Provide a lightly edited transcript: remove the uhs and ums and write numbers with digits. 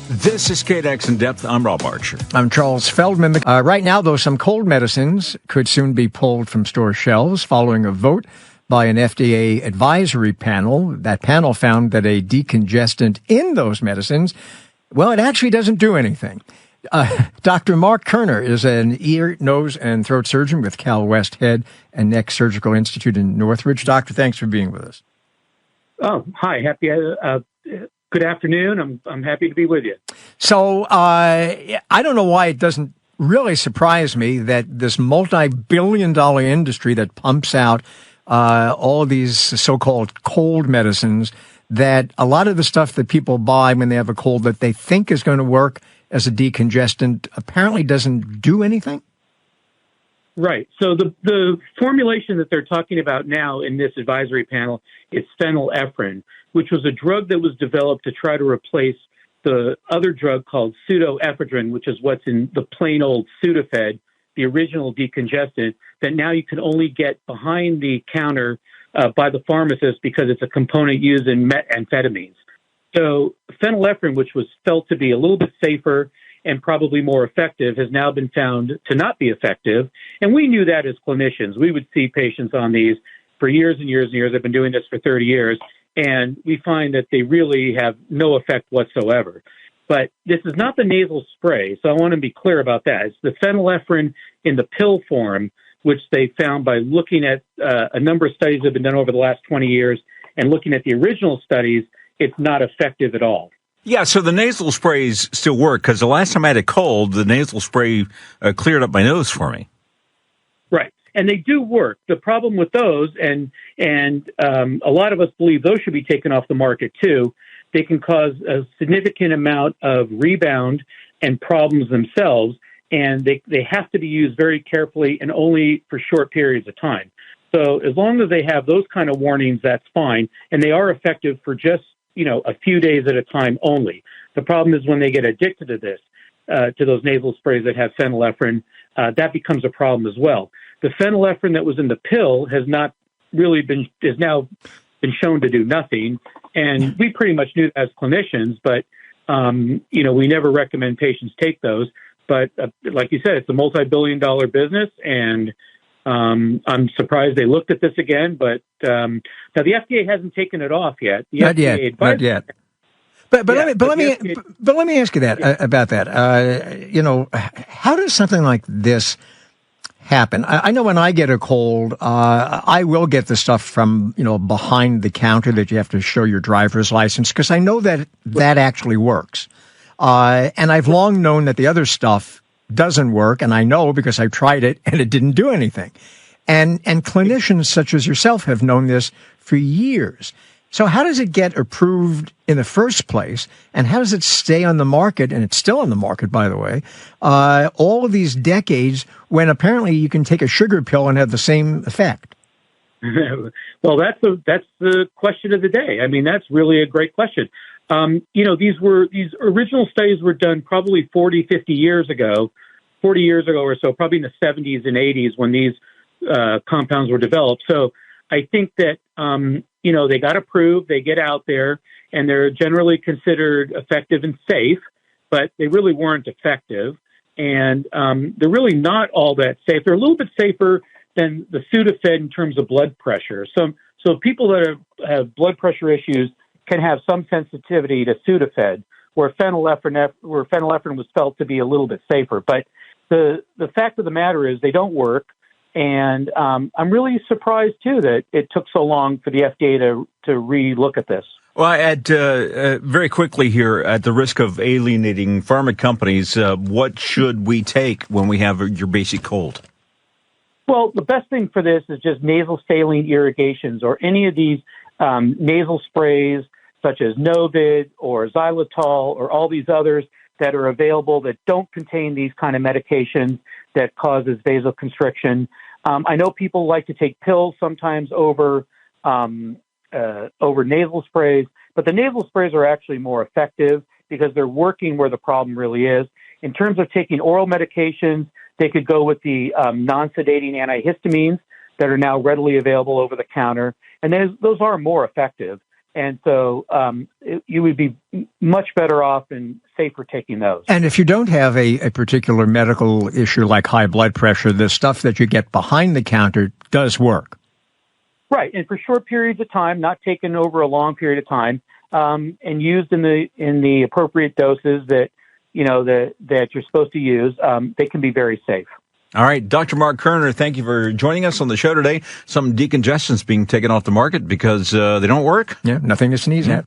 This is KNX In Depth. I'm Rob Archer. I'm Charles Feldman. Right now, though, some cold medicines could soon be pulled from store shelves following a vote by an FDA advisory panel. That panel found that a decongestant in those medicines, well, it actually doesn't do anything. Dr. Marc Kerner is an ear, nose, and throat surgeon with Cal West Head and Neck Surgical Institute in Northridge. Doctor, thanks for being with us. Oh, hi. Good afternoon. I'm happy to be with you. So I don't know why it doesn't really surprise me that this multi-billion-dollar industry that pumps out all of these so-called cold medicines, that a lot of the stuff that people buy when they have a cold that they think is going to work as a decongestant apparently doesn't do anything? Right. So the formulation that they're talking about now in this advisory panel is phenylephrine, which was a drug that was developed to try to replace the other drug called pseudoephedrine, which is what's in the plain old Sudafed, the original decongestant, that now you can only get behind the counter by the pharmacist because it's a component used in methamphetamines. So phenylephrine, which was felt to be a little bit safer and probably more effective, has now been found to not be effective. And we knew that as clinicians. We would see patients on these for years and years and years. I've been doing this for 30 years. And we find that they really have no effect whatsoever. But this is not the nasal spray, so I want to be clear about that. It's the phenylephrine in the pill form, which they found by looking at a number of studies that have been done over the last 20 years and looking at the original studies. It's not effective at all. Yeah, so the nasal sprays still work, because the last time I had a cold, the nasal spray cleared up my nose for me. Right. And they do work. The problem with those, and a lot of us believe those should be taken off the market too, they can cause a significant amount of rebound and problems themselves, and they have to be used very carefully and only for short periods of time. So as long as they have those kind of warnings, that's fine, and they are effective for just a few days at a time only. The problem is when they get addicted to this, to those nasal sprays that have phenylephrine, that becomes a problem as well. The phenylephrine that was in the pill has now been shown to do nothing. And we pretty much knew that as clinicians, but, we never recommend patients take those. But like you said, it's a multi-billion-dollar business, and I'm surprised they looked at this again. But now the FDA hasn't taken it off yet. Not yet. But let me ask you about that. How does something like this happen? I know when I get a cold, I will get the stuff from, behind the counter that you have to show your driver's license, because I know that actually works. And I've long known that the other stuff doesn't work, and I know because I tried it and it didn't do anything. And clinicians such as yourself have known this for years. So how does it get approved in the first place, and how does it stay on the market, and it's still on the market, by the way, all of these decades when apparently you can take a sugar pill and have the same effect? Well, that's the question of the day. I mean, that's really a great question. These original studies were done probably 40 years ago or so, probably in the 70s and 80s when these compounds were developed. So I think that, they got approved, they get out there, and they're generally considered effective and safe, but they really weren't effective. And they're really not all that safe. They're a little bit safer than the Sudafed in terms of blood pressure. So people that have blood pressure issues can have some sensitivity to Sudafed, where phenylephrine was felt to be a little bit safer. But the fact of the matter is they don't work. And I'm really surprised, too, that it took so long for the FDA to re-look at this. Well, very quickly here, at the risk of alienating pharma companies, what should we take when we have your basic cold? Well, the best thing for this is just nasal saline irrigations or any of these nasal sprays such as Novid or xylitol or all these others that are available that don't contain these kind of medications that causes vasoconstriction. I know people like to take pills sometimes over nasal sprays, but the nasal sprays are actually more effective because they're working where the problem really is. In terms of taking oral medications, they could go with the non-sedating antihistamines that are now readily available over the counter, and those are more effective. And so you would be much better off and safer taking those. And if you don't have a particular medical issue like high blood pressure, the stuff that you get behind the counter does work. Right, and for short periods of time, not taken over a long period of time, and used in the appropriate doses that that you're supposed to use, they can be very safe. All right, Dr. Marc Kerner, thank you for joining us on the show today. Some decongestants being taken off the market because they don't work. Yeah, nothing to sneeze at.